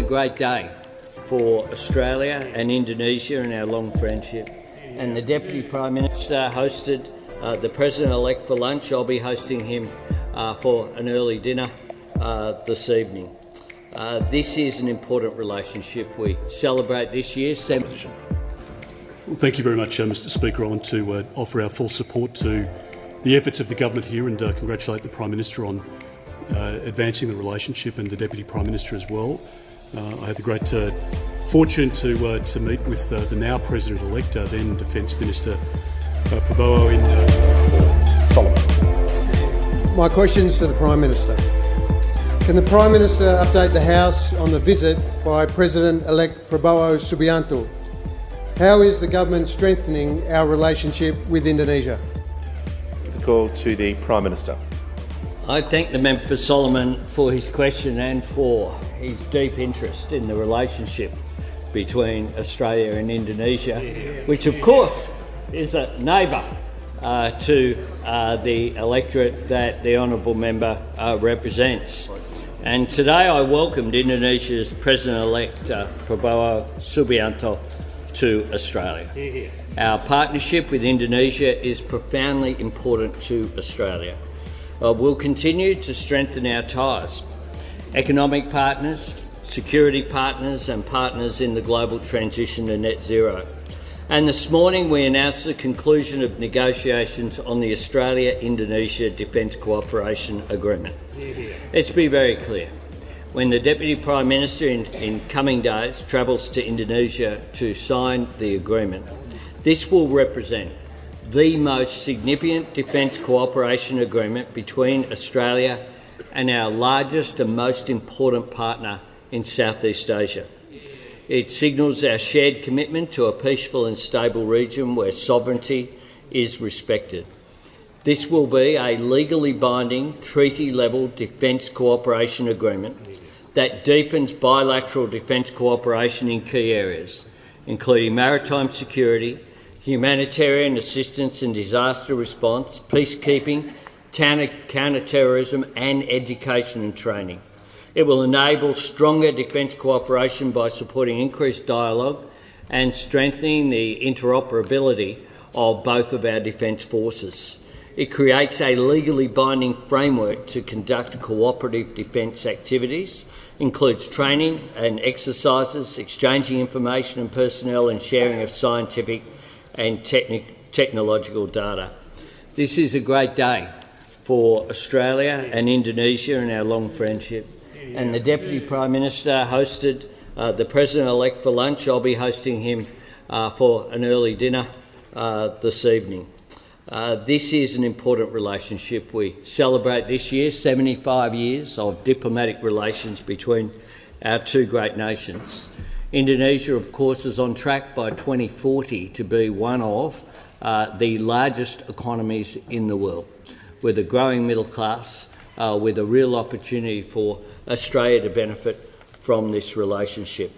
great day for Australia and Indonesia and our long friendship. And the Deputy Prime Minister hosted the President-elect for lunch. I'll be hosting him for an early dinner this evening. This is an important relationship. We celebrate this year. Thank you very much, Mr Speaker. I want to offer our full support to the efforts of the government here and congratulate the Prime Minister on advancing the relationship, and the Deputy Prime Minister as well. I had the great fortune to meet with the now President-elect, then Defence Minister Prabowo in Solomon. My questions to the Prime Minister. Can the Prime Minister update the House on the visit by President-elect Prabowo Subianto? How is the government strengthening our relationship with Indonesia? The call to the Prime Minister. I thank the member for Solomon for his question and for his deep interest in the relationship between Australia and Indonesia, which of course is a neighbour to the electorate that the honourable member represents. And today I welcomed Indonesia's President-elect Prabowo Subianto to Australia. Our partnership with Indonesia is profoundly important to Australia. We'll continue to strengthen our ties. Economic partners, security partners and partners in the global transition to net zero. And this morning we announced the conclusion of negotiations on the Australia-Indonesia Defence Cooperation Agreement. Let's be very clear. When the Deputy Prime Minister in coming days travels to Indonesia to sign the agreement, this will represent the most significant defence cooperation agreement between Australia and our largest and most important partner in Southeast Asia. It signals our shared commitment to a peaceful and stable region where sovereignty is respected. This will be a legally binding, treaty-level defence cooperation agreement that deepens bilateral defence cooperation in key areas, including maritime security, humanitarian assistance and disaster response, peacekeeping, counter-terrorism and education and training. It will enable stronger defence cooperation by supporting increased dialogue and strengthening the interoperability of both of our defence forces. It creates a legally binding framework to conduct cooperative defence activities, includes training and exercises, exchanging information and personnel and sharing of scientific and technological data. This is a great day for Australia and Indonesia and our long friendship. And the Deputy Prime Minister hosted the President-elect for lunch. I'll be hosting him for an early dinner this evening. This is an important relationship. We celebrate this year 75 years of diplomatic relations between our two great nations. Indonesia, of course, is on track by 2040 to be one of the largest economies in the world, with a growing middle class, with a real opportunity for Australia to benefit from this relationship.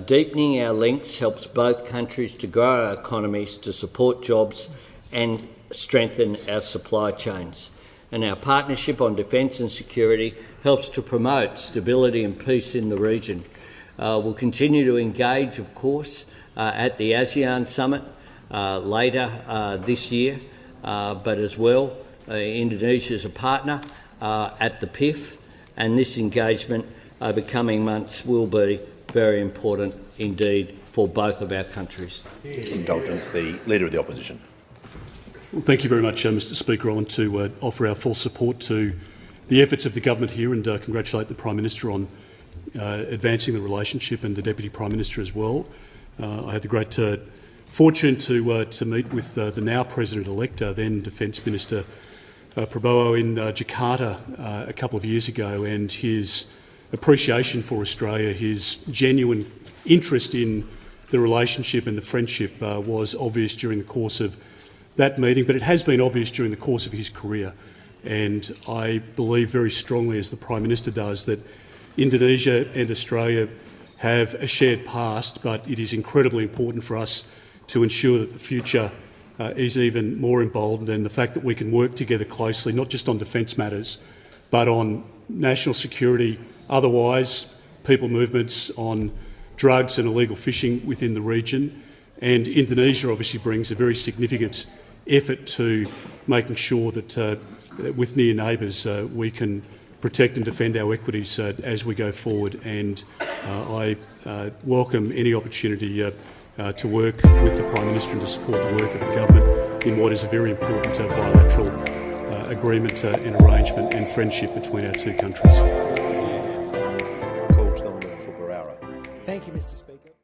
Deepening our links helps both countries to grow our economies, to support jobs and strengthen our supply chains. And our partnership on defence and security helps to promote stability and peace in the region. We'll continue to engage, of course, at the ASEAN Summit later this year, but as well, Indonesia is a partner at the PIF, and this engagement over coming months will be very important indeed for both of our countries. Indulgence, the Leader of the Opposition. Well, thank you very much, Mr Speaker. I want to offer our full support to the efforts of the government here and congratulate the Prime Minister on advancing the relationship, and the Deputy Prime Minister as well. I had the great fortune to meet with the now President-elect, then Defence Minister Prabowo in Jakarta a couple of years ago, and his appreciation for Australia, his genuine interest in the relationship and the friendship was obvious during the course of that meeting, but it has been obvious during the course of his career. And I believe very strongly, as the Prime Minister does, that Indonesia and Australia have a shared past, but it is incredibly important for us to ensure that the future is even more emboldened, and the fact that we can work together closely, not just on defence matters, but on national security, otherwise people movements, on drugs and illegal fishing within the region. And Indonesia obviously brings a very significant effort to making sure that with near neighbours we can protect and defend our equities as we go forward. And I welcome any opportunity to work with the Prime Minister and to support the work of the government in what is a very important bilateral agreement and arrangement and friendship between our two countries. Call to the member for Berara. Thank you, Mr. Speaker.